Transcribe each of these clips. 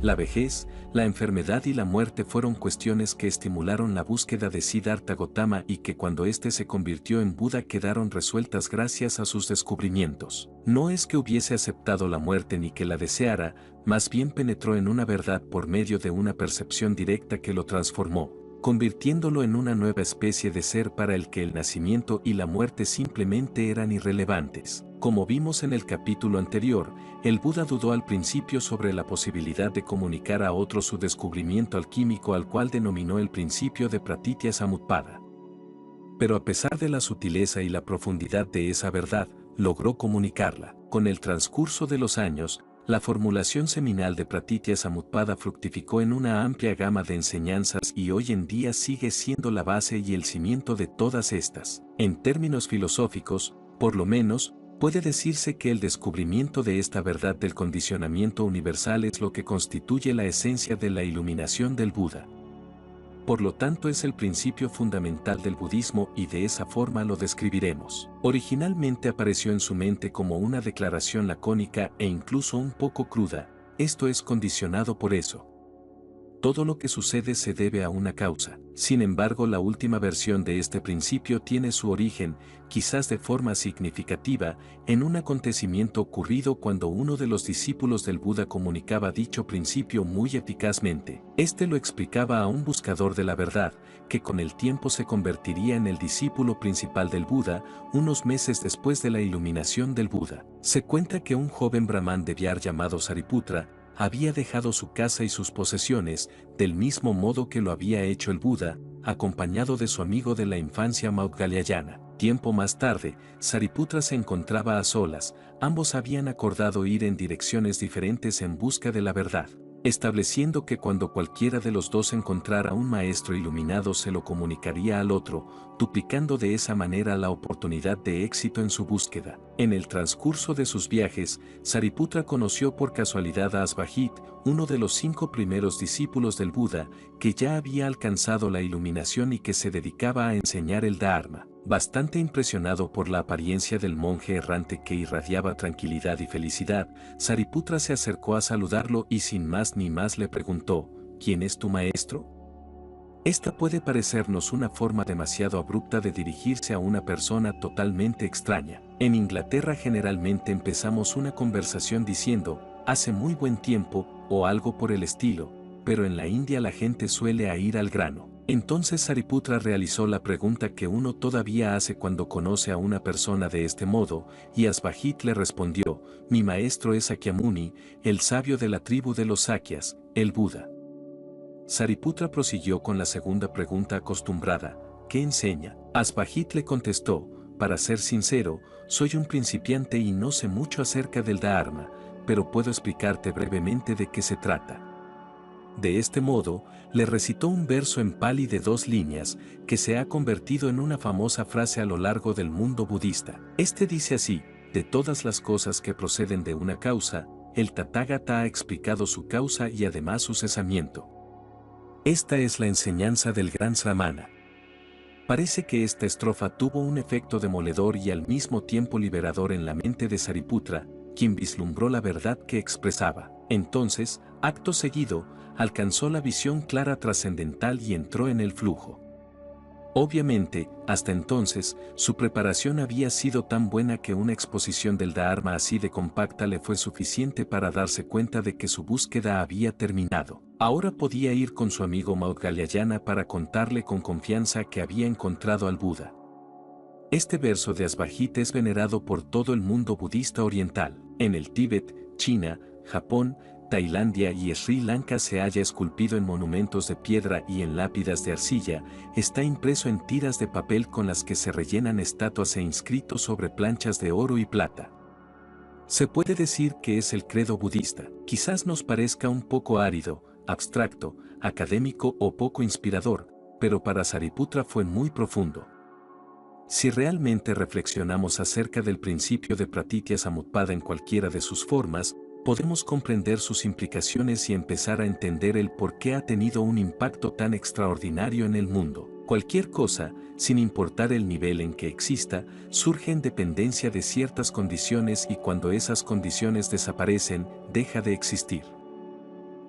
La vejez, la enfermedad y la muerte fueron cuestiones que estimularon la búsqueda de Siddhartha Gautama y que cuando éste se convirtió en Buda quedaron resueltas gracias a sus descubrimientos. No es que hubiese aceptado la muerte ni que la deseara, más bien penetró en una verdad por medio de una percepción directa que lo transformó, convirtiéndolo en una nueva especie de ser para el que el nacimiento y la muerte simplemente eran irrelevantes. Como vimos en el capítulo anterior, el Buda dudó al principio sobre la posibilidad de comunicar a otros su descubrimiento alquímico al cual denominó el principio de Pratitya Samutpada. Pero a pesar de la sutileza y la profundidad de esa verdad, logró comunicarla. Con el transcurso de los años, la formulación seminal de Pratitya Samutpada fructificó en una amplia gama de enseñanzas y hoy en día sigue siendo la base y el cimiento de todas estas. En términos filosóficos, por lo menos, puede decirse que el descubrimiento de esta verdad del condicionamiento universal es lo que constituye la esencia de la iluminación del Buda. Por lo tanto es el principio fundamental del budismo y de esa forma lo describiremos. Originalmente apareció en su mente como una declaración lacónica e incluso un poco cruda, esto es condicionado por eso. Todo lo que sucede se debe a una causa. Sin embargo, la última versión de este principio tiene su origen, quizás de forma significativa, en un acontecimiento ocurrido cuando uno de los discípulos del Buda comunicaba dicho principio muy eficazmente. Este lo explicaba a un buscador de la verdad, que con el tiempo se convertiría en el discípulo principal del Buda, unos meses después de la iluminación del Buda. Se cuenta que un joven brahman de Biar llamado Sariputra, había dejado su casa y sus posesiones, del mismo modo que lo había hecho el Buda, acompañado de su amigo de la infancia Maudgalyayana. Tiempo más tarde, Sariputra se encontraba a solas, ambos habían acordado ir en direcciones diferentes en busca de la verdad, estableciendo que cuando cualquiera de los dos encontrara un maestro iluminado se lo comunicaría al otro, duplicando de esa manera la oportunidad de éxito en su búsqueda. En el transcurso de sus viajes, Sariputra conoció por casualidad a Asvajit, uno de los 5 primeros discípulos del Buda, que ya había alcanzado la iluminación y que se dedicaba a enseñar el Dharma. Bastante impresionado por la apariencia del monje errante que irradiaba tranquilidad y felicidad, Sariputra se acercó a saludarlo y sin más ni más le preguntó, ¿quién es tu maestro? Esta puede parecernos una forma demasiado abrupta de dirigirse a una persona totalmente extraña. En Inglaterra generalmente empezamos una conversación diciendo, hace muy buen tiempo, o algo por el estilo, pero en la India la gente suele ir al grano. Entonces Sariputra realizó la pregunta que uno todavía hace cuando conoce a una persona de este modo, y Asvajit le respondió, mi maestro es Sakyamuni, el sabio de la tribu de los Sakyas, el Buda. Sariputra prosiguió con la segunda pregunta acostumbrada, ¿qué enseña? Asvajit le contestó, para ser sincero, soy un principiante y no sé mucho acerca del Dharma, pero puedo explicarte brevemente de qué se trata. De este modo, le recitó un verso en pali de 2 líneas, que se ha convertido en una famosa frase a lo largo del mundo budista. Este dice así, de todas las cosas que proceden de una causa, el Tathagata ha explicado su causa y además su cesamiento. Esta es la enseñanza del gran Sramana. Parece que esta estrofa tuvo un efecto demoledor y al mismo tiempo liberador en la mente de Sariputra, quien vislumbró la verdad que expresaba. Entonces, acto seguido, alcanzó la visión clara trascendental y entró en el flujo. Obviamente, hasta entonces, su preparación había sido tan buena que una exposición del Dharma así de compacta le fue suficiente para darse cuenta de que su búsqueda había terminado. Ahora podía ir con su amigo Maudgalyayana para contarle con confianza que había encontrado al Buda. Este verso de Asvajit es venerado por todo el mundo budista oriental. En el Tíbet, China, Japón, Tailandia y Sri Lanka se halla esculpido en monumentos de piedra y en lápidas de arcilla, está impreso en tiras de papel con las que se rellenan estatuas e inscrito sobre planchas de oro y plata. Se puede decir que es el credo budista. Quizás nos parezca un poco árido, abstracto, académico o poco inspirador, pero para Sariputra fue muy profundo. Si realmente reflexionamos acerca del principio de Pratitya Samutpada en cualquiera de sus formas, podemos comprender sus implicaciones y empezar a entender el por qué ha tenido un impacto tan extraordinario en el mundo. Cualquier cosa, sin importar el nivel en que exista, surge en dependencia de ciertas condiciones y cuando esas condiciones desaparecen, deja de existir.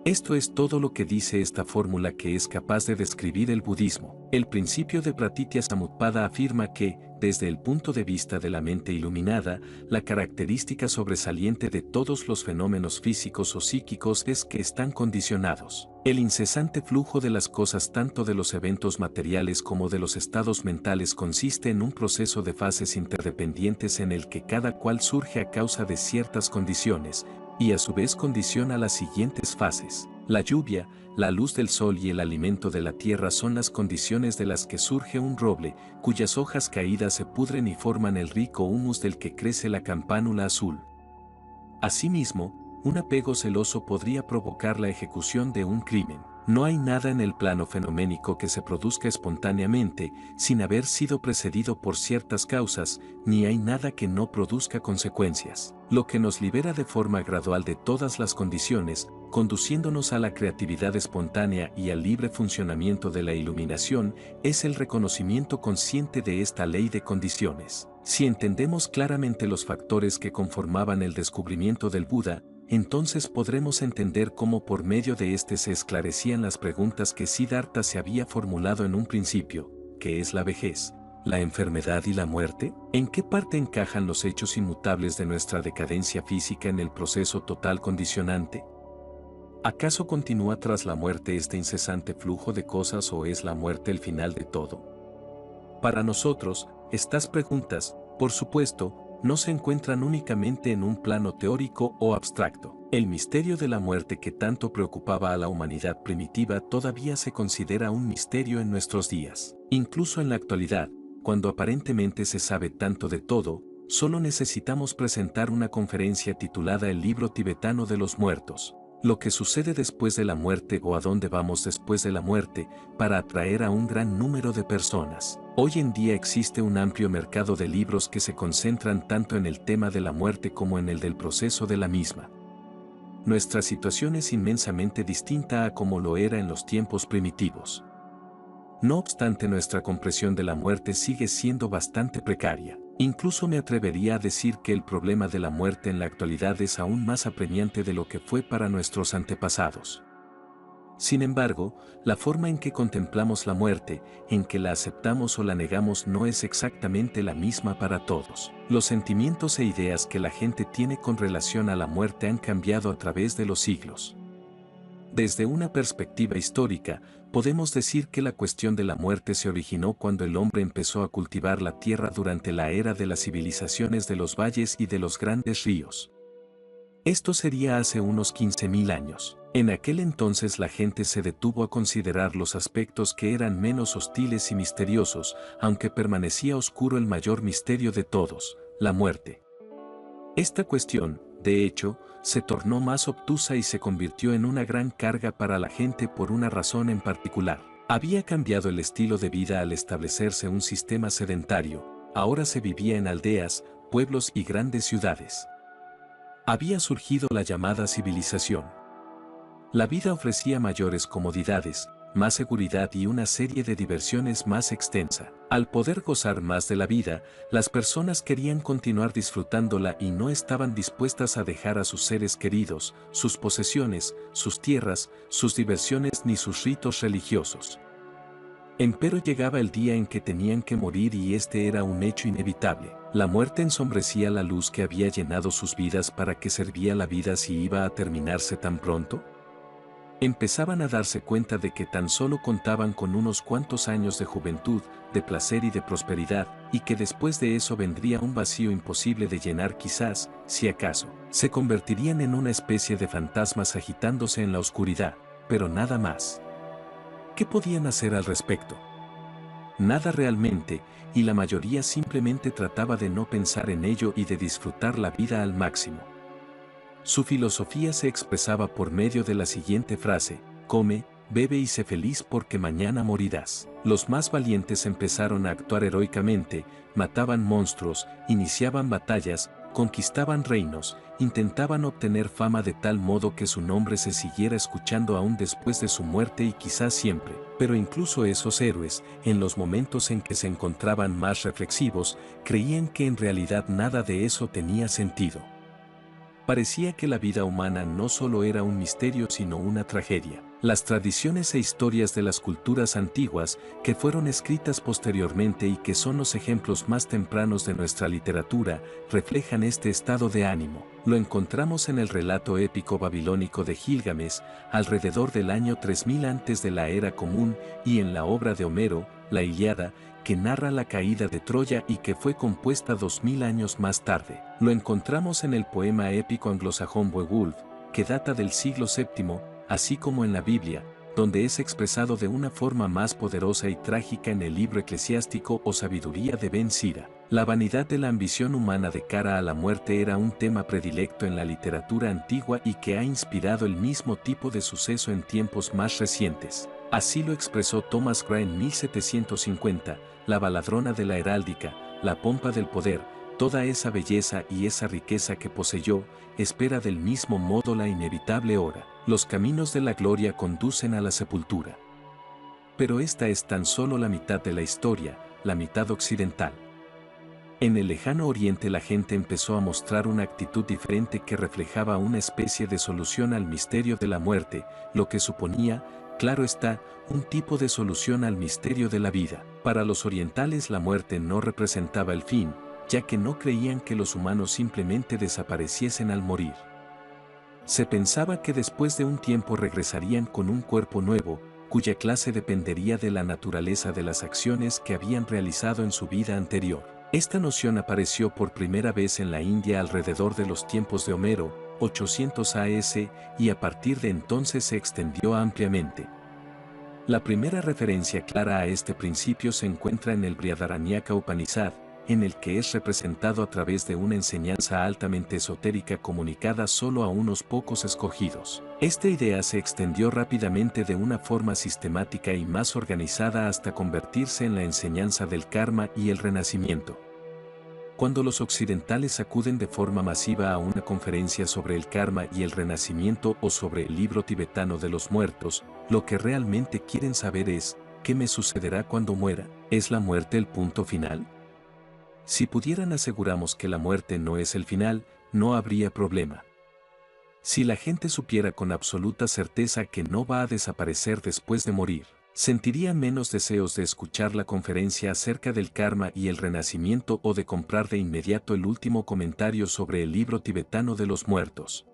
Esto es todo lo que dice esta fórmula que es capaz de describir el budismo. El principio de Pratitya Samutpada afirma que, desde el punto de vista de la mente iluminada, la característica sobresaliente de todos los fenómenos físicos o psíquicos es que están condicionados. El incesante flujo de las cosas tanto de los eventos materiales como de los estados mentales consiste en un proceso de fases interdependientes en el que cada cual surge a causa de ciertas condiciones, y a su vez condiciona las siguientes fases. La lluvia, la luz del sol y el alimento de la tierra son las condiciones de las que surge un roble, cuyas hojas caídas se pudren y forman el rico humus del que crece la campánula azul. Asimismo, un apego celoso podría provocar la ejecución de un crimen. No hay nada en el plano fenoménico que se produzca espontáneamente, sin haber sido precedido por ciertas causas, ni hay nada que no produzca consecuencias. Lo que nos libera de forma gradual de todas las condiciones, conduciéndonos a la creatividad espontánea y al libre funcionamiento de la iluminación, es el reconocimiento consciente de esta ley de condiciones. Si entendemos claramente los factores que conformaban el descubrimiento del Buda, entonces podremos entender cómo por medio de este se esclarecían las preguntas que Siddhartha se había formulado en un principio: ¿qué es la vejez, la enfermedad y la muerte? ¿En qué parte encajan los hechos inmutables de nuestra decadencia física en el proceso total condicionante? ¿Acaso continúa tras la muerte este incesante flujo de cosas o es la muerte el final de todo? Para nosotros, estas preguntas, por supuesto, no se encuentran únicamente en un plano teórico o abstracto. El misterio de la muerte que tanto preocupaba a la humanidad primitiva todavía se considera un misterio en nuestros días. Incluso en la actualidad, cuando aparentemente se sabe tanto de todo, solo necesitamos presentar una conferencia titulada El libro tibetano de los muertos, lo que sucede después de la muerte o a dónde vamos después de la muerte, para atraer a un gran número de personas. Hoy en día existe un amplio mercado de libros que se concentran tanto en el tema de la muerte como en el del proceso de la misma. Nuestra situación es inmensamente distinta a como lo era en los tiempos primitivos. No obstante, nuestra comprensión de la muerte sigue siendo bastante precaria. Incluso me atrevería a decir que el problema de la muerte en la actualidad es aún más apremiante de lo que fue para nuestros antepasados. Sin embargo, la forma en que contemplamos la muerte, en que la aceptamos o la negamos, no es exactamente la misma para todos. Los sentimientos e ideas que la gente tiene con relación a la muerte han cambiado a través de los siglos. Desde una perspectiva histórica, podemos decir que la cuestión de la muerte se originó cuando el hombre empezó a cultivar la tierra durante la era de las civilizaciones de los valles y de los grandes ríos. Esto sería hace unos 15.000 años. En aquel entonces la gente se detuvo a considerar los aspectos que eran menos hostiles y misteriosos, aunque permanecía oscuro el mayor misterio de todos, la muerte. Esta cuestión, de hecho, se tornó más obtusa y se convirtió en una gran carga para la gente por una razón en particular. Había cambiado el estilo de vida al establecerse un sistema sedentario. Ahora se vivía en aldeas, pueblos y grandes ciudades. Había surgido la llamada civilización. La vida ofrecía mayores comodidades, más seguridad y una serie de diversiones más extensa. Al poder gozar más de la vida, las personas querían continuar disfrutándola y no estaban dispuestas a dejar a sus seres queridos, sus posesiones, sus tierras, sus diversiones ni sus ritos religiosos. Empero llegaba el día en que tenían que morir y este era un hecho inevitable. La muerte ensombrecía la luz que había llenado sus vidas. ¿Para qué servía la vida si iba a terminarse tan pronto? Empezaban a darse cuenta de que tan solo contaban con unos cuantos años de juventud, de placer y de prosperidad, y que después de eso vendría un vacío imposible de llenar. Quizás, si acaso, se convertirían en una especie de fantasmas agitándose en la oscuridad, pero nada más. ¿Qué podían hacer al respecto? Nada realmente, y la mayoría simplemente trataba de no pensar en ello y de disfrutar la vida al máximo. Su filosofía se expresaba por medio de la siguiente frase: come, bebe y sé feliz porque mañana morirás. Los más valientes empezaron a actuar heroicamente, mataban monstruos, iniciaban batallas, conquistaban reinos, intentaban obtener fama de tal modo que su nombre se siguiera escuchando aún después de su muerte y quizás siempre. Pero incluso esos héroes, en los momentos en que se encontraban más reflexivos, creían que en realidad nada de eso tenía sentido. Parecía que la vida humana no solo era un misterio sino una tragedia. Las tradiciones e historias de las culturas antiguas, que fueron escritas posteriormente y que son los ejemplos más tempranos de nuestra literatura, reflejan este estado de ánimo. Lo encontramos en el relato épico babilónico de Gilgamesh, alrededor del año 3000 antes de la era común, y en la obra de Homero, la Ilíada, que narra la caída de Troya y que fue compuesta 2000 años más tarde. Lo encontramos en el poema épico anglosajón Beowulf, que data del siglo VII, así como en la Biblia, donde es expresado de una forma más poderosa y trágica en el libro eclesiástico o Sabiduría de Ben Sira. La vanidad de la ambición humana de cara a la muerte era un tema predilecto en la literatura antigua y que ha inspirado el mismo tipo de suceso en tiempos más recientes. Así lo expresó Thomas Gray en 1750, la baladrona de la heráldica, la pompa del poder, toda esa belleza y esa riqueza que poseyó, espera del mismo modo la inevitable hora. Los caminos de la gloria conducen a la sepultura. Pero esta es tan solo la mitad de la historia, la mitad occidental. En el lejano oriente la gente empezó a mostrar una actitud diferente que reflejaba una especie de solución al misterio de la muerte, lo que suponía, claro está, un tipo de solución al misterio de la vida. Para los orientales la muerte no representaba el fin, ya que no creían que los humanos simplemente desapareciesen al morir. Se pensaba que después de un tiempo regresarían con un cuerpo nuevo, cuya clase dependería de la naturaleza de las acciones que habían realizado en su vida anterior. Esta noción apareció por primera vez en la India alrededor de los tiempos de Homero, 800 AS, y a partir de entonces se extendió ampliamente. La primera referencia clara a este principio se encuentra en el Brihadaranyaka Upanishad, en el que es representado a través de una enseñanza altamente esotérica comunicada solo a unos pocos escogidos. Esta idea se extendió rápidamente de una forma sistemática y más organizada hasta convertirse en la enseñanza del karma y el renacimiento. Cuando los occidentales acuden de forma masiva a una conferencia sobre el karma y el renacimiento o sobre el libro tibetano de los muertos, lo que realmente quieren saber es, ¿qué me sucederá cuando muera? ¿Es la muerte el punto final? Si pudieran aseguramos que la muerte no es el final, no habría problema. Si la gente supiera con absoluta certeza que no va a desaparecer después de morir, sentiría menos deseos de escuchar la conferencia acerca del karma y el renacimiento o de comprar de inmediato el último comentario sobre el libro tibetano de los muertos.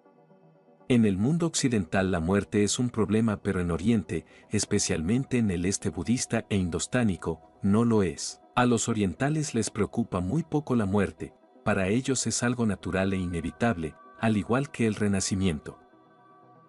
En el mundo occidental la muerte es un problema, pero en Oriente, especialmente en el este budista e indostánico, no lo es. A los orientales les preocupa muy poco la muerte, para ellos es algo natural e inevitable, al igual que el renacimiento.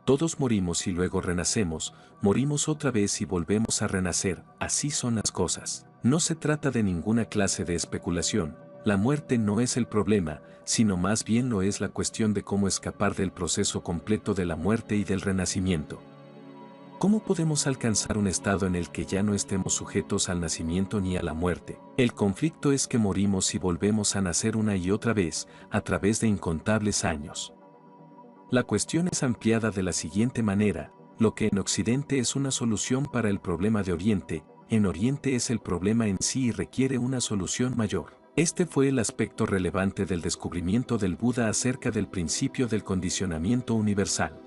Todos morimos y luego renacemos, morimos otra vez y volvemos a renacer, así son las cosas. No se trata de ninguna clase de especulación, la muerte no es el problema, sino más bien lo es la cuestión de cómo escapar del proceso completo de la muerte y del renacimiento. ¿Cómo podemos alcanzar un estado en el que ya no estemos sujetos al nacimiento ni a la muerte? El conflicto es que morimos y volvemos a nacer una y otra vez, a través de incontables años. La cuestión es ampliada de la siguiente manera: lo que en Occidente es una solución para el problema de Oriente, en Oriente es el problema en sí y requiere una solución mayor. Este fue el aspecto relevante del descubrimiento del Buda acerca del principio del condicionamiento universal.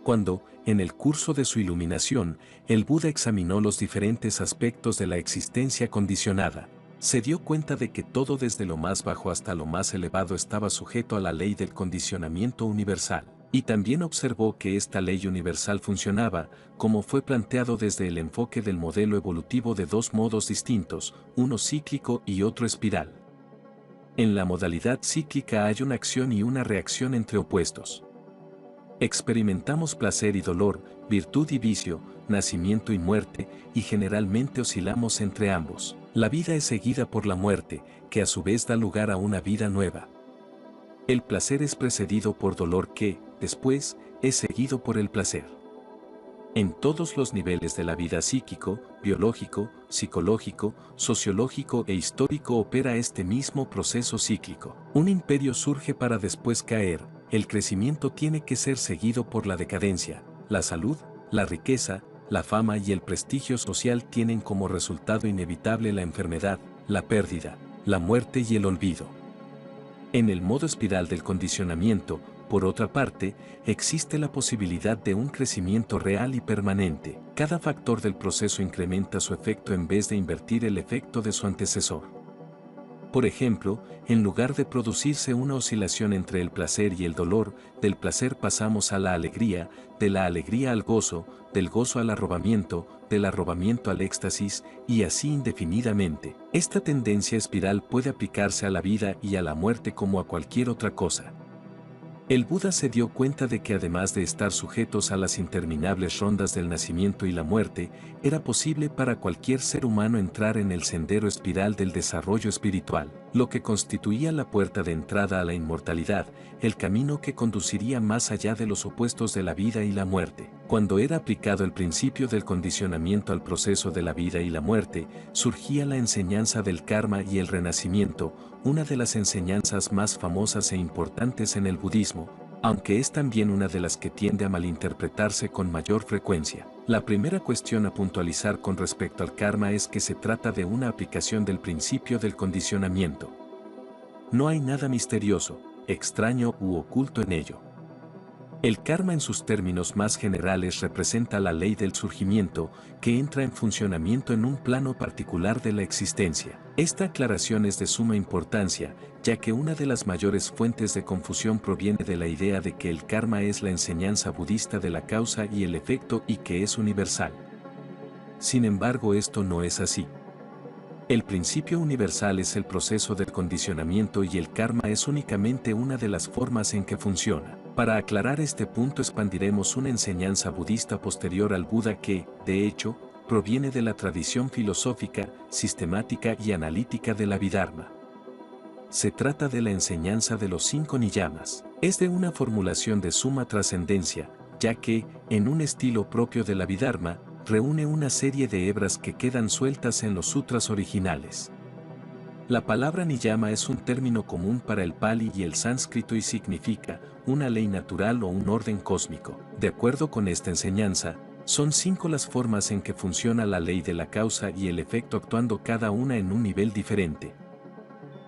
Cuando, en el curso de su iluminación, el Buda examinó los diferentes aspectos de la existencia condicionada, se dio cuenta de que todo desde lo más bajo hasta lo más elevado estaba sujeto a la ley del condicionamiento universal, y también observó que esta ley universal funcionaba, como fue planteado desde el enfoque del modelo evolutivo, de dos modos distintos, uno cíclico y otro espiral. En la modalidad cíclica hay una acción y una reacción entre opuestos. Experimentamos placer y dolor, virtud y vicio, nacimiento y muerte, y generalmente oscilamos entre ambos. La vida es seguida por la muerte, que a su vez da lugar a una vida nueva. El placer es precedido por dolor que, después, es seguido por el placer. En todos los niveles de la vida psíquico, biológico, psicológico, sociológico e histórico opera este mismo proceso cíclico. Un imperio surge para después caer. El crecimiento tiene que ser seguido por la decadencia. La salud, la riqueza, la fama y el prestigio social tienen como resultado inevitable la enfermedad, la pérdida, la muerte y el olvido. En el modo espiral del condicionamiento, Por otra parte, existe la posibilidad de un crecimiento real y permanente. Cada factor del proceso incrementa su efecto en vez de invertir el efecto de su antecesor. Por ejemplo, en lugar de producirse una oscilación entre el placer y el dolor, del placer pasamos a la alegría, de la alegría al gozo, del gozo al arrobamiento, del arrobamiento al éxtasis, y así indefinidamente. Esta tendencia espiral puede aplicarse a la vida y a la muerte como a cualquier otra cosa. El Buda se dio cuenta de que además de estar sujetos a las interminables rondas del nacimiento y la muerte, era posible para cualquier ser humano entrar en el sendero espiral del desarrollo espiritual, lo que constituía la puerta de entrada a la inmortalidad, el camino que conduciría más allá de los opuestos de la vida y la muerte. Cuando era aplicado el principio del condicionamiento al proceso de la vida y la muerte, surgía la enseñanza del karma y el renacimiento, una de las enseñanzas más famosas e importantes en el budismo, aunque es también una de las que tiende a malinterpretarse con mayor frecuencia. La primera cuestión a puntualizar con respecto al karma es que se trata de una aplicación del principio del condicionamiento. No hay nada misterioso, extraño u oculto en ello. El karma en sus términos más generales representa la ley del surgimiento, que entra en funcionamiento en un plano particular de la existencia. Esta aclaración es de suma importancia, ya que una de las mayores fuentes de confusión proviene de la idea de que el karma es la enseñanza budista de la causa y el efecto y que es universal. Sin embargo, esto no es así. El principio universal es el proceso del condicionamiento y el karma es únicamente una de las formas en que funciona. Para aclarar este punto expandiremos una enseñanza budista posterior al Buda que, de hecho, proviene de la tradición filosófica, sistemática y analítica del Abhidharma. Se trata de la enseñanza de los 5 niyamas. Es de una formulación de suma trascendencia, ya que, en un estilo propio del Abhidharma, reúne una serie de hebras que quedan sueltas en los sutras originales. La palabra niyama es un término común para el pali y el sánscrito y significa una ley natural o un orden cósmico. De acuerdo con esta enseñanza, son 5 las formas en que funciona la ley de la causa y el efecto actuando cada una en un nivel diferente.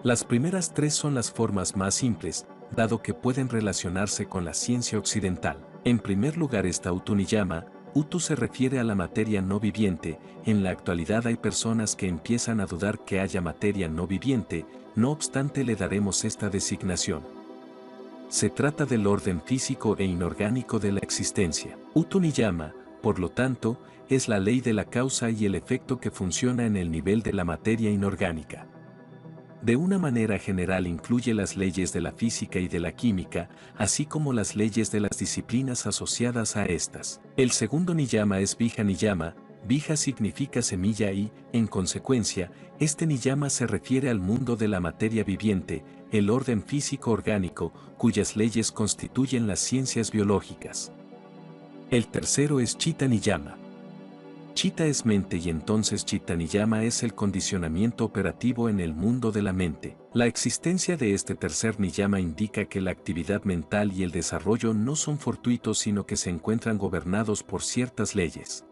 Las primeras 3 son las formas más simples, dado que pueden relacionarse con la ciencia occidental. En primer lugar está Utu Niyama. Utu se refiere a la materia no viviente. En la actualidad hay personas que empiezan a dudar que haya materia no viviente, no obstante le daremos esta designación. Se trata del orden físico e inorgánico de la existencia. Utu Niyama, por lo tanto, es la ley de la causa y el efecto que funciona en el nivel de la materia inorgánica. De una manera general incluye las leyes de la física y de la química, así como las leyes de las disciplinas asociadas a estas. El segundo niyama es Bija Niyama. Bija significa semilla y, en consecuencia, este niyama se refiere al mundo de la materia viviente, el orden físico orgánico, cuyas leyes constituyen las ciencias biológicas. El tercero es Chitta Niyama. Chitta es mente y entonces Chitta Niyama es el condicionamiento operativo en el mundo de la mente. La existencia de este tercer niyama indica que la actividad mental y el desarrollo no son fortuitos sino que se encuentran gobernados por ciertas leyes.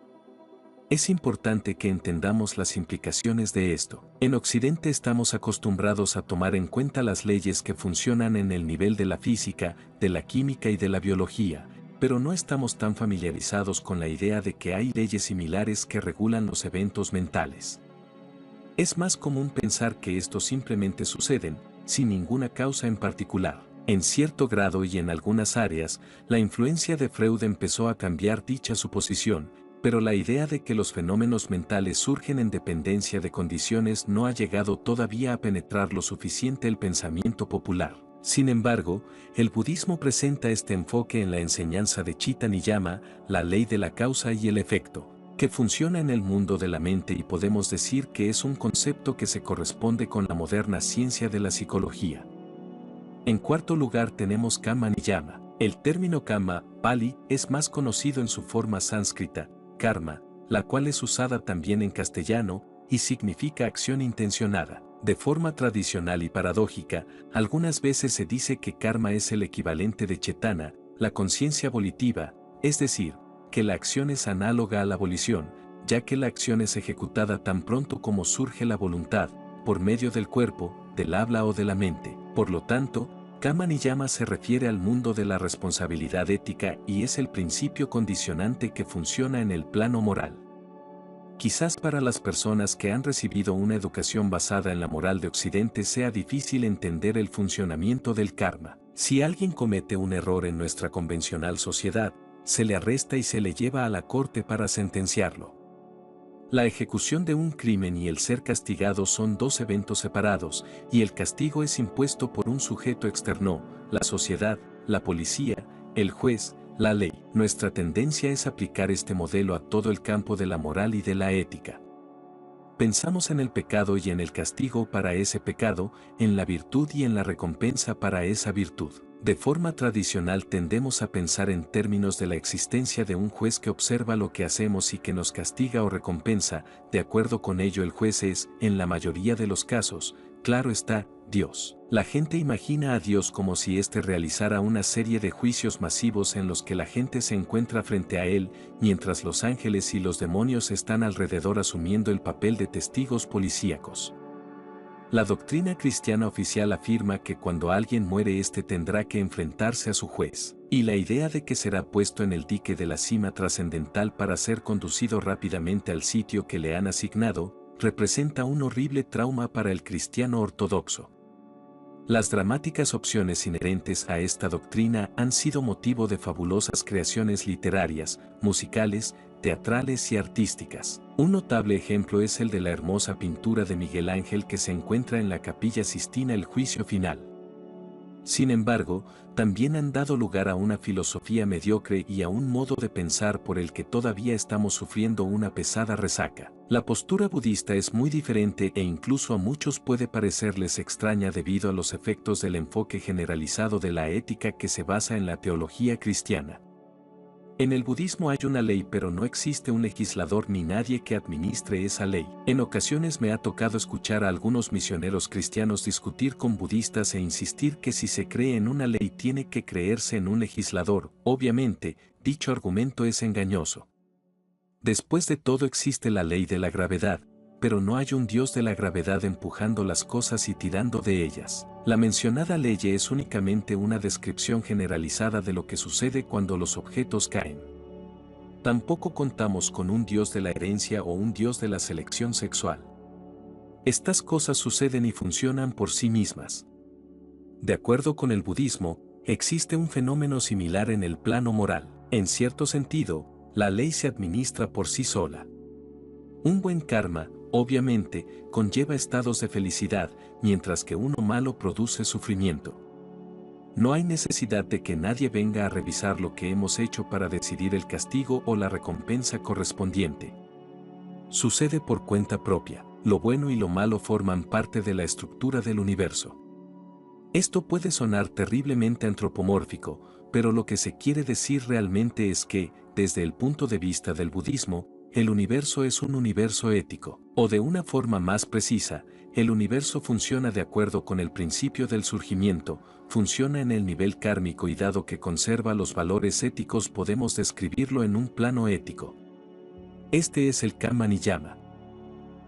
Es importante que entendamos las implicaciones de esto. En Occidente estamos acostumbrados a tomar en cuenta las leyes que funcionan en el nivel de la física, de la química y de la biología, pero no estamos tan familiarizados con la idea de que hay leyes similares que regulan los eventos mentales. Es más común pensar que estos simplemente suceden, sin ninguna causa en particular. En cierto grado y en algunas áreas, la influencia de Freud empezó a cambiar dicha suposición, pero la idea de que los fenómenos mentales surgen en dependencia de condiciones no ha llegado todavía a penetrar lo suficiente el pensamiento popular. Sin embargo, el budismo presenta este enfoque en la enseñanza de Chitta Niyama, la ley de la causa y el efecto, que funciona en el mundo de la mente y podemos decir que es un concepto que se corresponde con la moderna ciencia de la psicología. En cuarto lugar tenemos Kamma Niyama. El término Kamma, Pali, es más conocido en su forma sánscrita, karma, la cual es usada también en castellano, y significa acción intencionada. De forma tradicional y paradójica, algunas veces se dice que karma es el equivalente de chetana, la conciencia volitiva, es decir, que la acción es análoga a la volición, ya que la acción es ejecutada tan pronto como surge la voluntad, por medio del cuerpo, del habla o de la mente. Por lo tanto, Karma Niyama se refiere al mundo de la responsabilidad ética y es el principio condicionante que funciona en el plano moral. Quizás para las personas que han recibido una educación basada en la moral de Occidente sea difícil entender el funcionamiento del karma. Si alguien comete un error en nuestra convencional sociedad, se le arresta y se le lleva a la corte para sentenciarlo. La ejecución de un crimen y el ser castigado son dos eventos separados, y el castigo es impuesto por un sujeto externo, la sociedad, la policía, el juez, la ley. Nuestra tendencia es aplicar este modelo a todo el campo de la moral y de la ética. Pensamos en el pecado y en el castigo para ese pecado, en la virtud y en la recompensa para esa virtud. De forma tradicional tendemos a pensar en términos de la existencia de un juez que observa lo que hacemos y que nos castiga o recompensa. De acuerdo con ello, el juez es, en la mayoría de los casos, claro está, Dios. La gente imagina a Dios como si éste realizara una serie de juicios masivos en los que la gente se encuentra frente a él, mientras los ángeles y los demonios están alrededor asumiendo el papel de testigos policíacos. La doctrina cristiana oficial afirma que cuando alguien muere éste tendrá que enfrentarse a su juez, y la idea de que será puesto en el dique de la cima trascendental para ser conducido rápidamente al sitio que le han asignado, representa un horrible trauma para el cristiano ortodoxo. Las dramáticas opciones inherentes a esta doctrina han sido motivo de fabulosas creaciones literarias, musicales, teatrales y artísticas. Un notable ejemplo es el de la hermosa pintura de Miguel Ángel que se encuentra en la Capilla Sistina El Juicio Final. Sin embargo, también han dado lugar a una filosofía mediocre y a un modo de pensar por el que todavía estamos sufriendo una pesada resaca. La postura budista es muy diferente e incluso a muchos puede parecerles extraña debido a los efectos del enfoque generalizado de la ética que se basa en la teología cristiana. En el budismo hay una ley pero no existe un legislador ni nadie que administre esa ley. En ocasiones me ha tocado escuchar a algunos misioneros cristianos discutir con budistas e insistir que si se cree en una ley tiene que creerse en un legislador. Obviamente, dicho argumento es engañoso. Después de todo existe la ley de la gravedad, pero no hay un dios de la gravedad empujando las cosas y tirando de ellas. La mencionada ley es únicamente una descripción generalizada de lo que sucede cuando los objetos caen. Tampoco contamos con un dios de la herencia o un dios de la selección sexual. Estas cosas suceden y funcionan por sí mismas. De acuerdo con el budismo, existe un fenómeno similar en el plano moral. En cierto sentido, la ley se administra por sí sola. Un buen karma, obviamente, conlleva estados de felicidad, mientras que uno malo produce sufrimiento. No hay necesidad de que nadie venga a revisar lo que hemos hecho para decidir el castigo o la recompensa correspondiente. Sucede por cuenta propia. Lo bueno y lo malo forman parte de la estructura del universo. Esto puede sonar terriblemente antropomórfico, pero lo que se quiere decir realmente es que, desde el punto de vista del budismo, el universo es un universo ético, o de una forma más precisa, el universo funciona de acuerdo con el principio del surgimiento, funciona en el nivel kármico y dado que conserva los valores éticos podemos describirlo en un plano ético. Este es el Karma Niyama.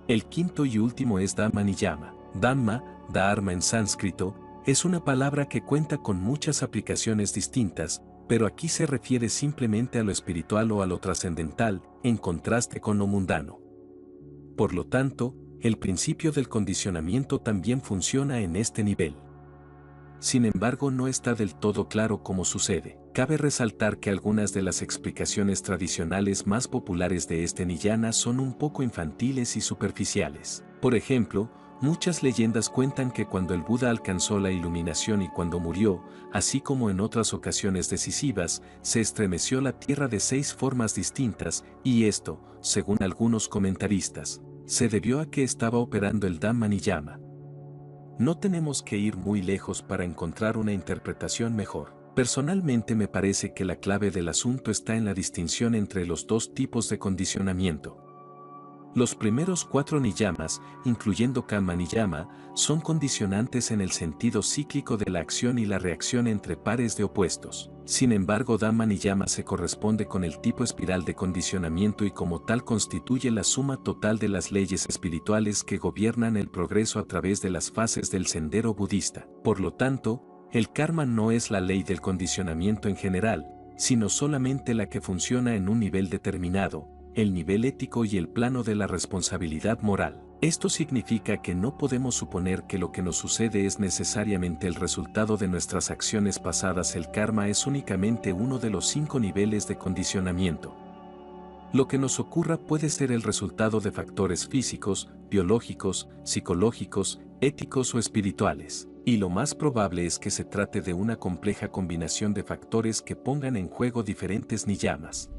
El quinto y último es Dhamma Niyama. Dhamma, Dharma en sánscrito, es una palabra que cuenta con muchas aplicaciones distintas, pero aquí se refiere simplemente a lo espiritual o a lo trascendental, en contraste con lo mundano. Por lo tanto, el principio del condicionamiento también funciona en este nivel. Sin embargo, no está del todo claro cómo sucede. Cabe resaltar que algunas de las explicaciones tradicionales más populares de este niyana son un poco infantiles y superficiales. Por ejemplo, muchas leyendas cuentan que cuando el Buda alcanzó la iluminación y cuando murió, así como en otras ocasiones decisivas, se estremeció la tierra de 6 formas distintas, y esto, según algunos comentaristas, se debió a que estaba operando el Dhamma Niyama. No tenemos que ir muy lejos para encontrar una interpretación mejor. Personalmente me parece que la clave del asunto está en la distinción entre los dos tipos de condicionamiento. Los primeros 4 niyamas, incluyendo Karma Niyama, son condicionantes en el sentido cíclico de la acción y la reacción entre pares de opuestos. Sin embargo, Dhamma Niyama se corresponde con el tipo espiral de condicionamiento y como tal constituye la suma total de las leyes espirituales que gobiernan el progreso a través de las fases del sendero budista. Por lo tanto, El karma no es la ley del condicionamiento en general, sino solamente la que funciona en un nivel determinado, el nivel ético y el plano de la responsabilidad moral. Esto significa que no podemos suponer que lo que nos sucede es necesariamente el resultado de nuestras acciones pasadas. El karma es únicamente uno de los 5 niveles de condicionamiento. Lo que nos ocurra puede ser el resultado de factores físicos, biológicos, psicológicos, éticos o espirituales. Y lo más probable es que se trate de una compleja combinación de factores que pongan en juego diferentes niyamas.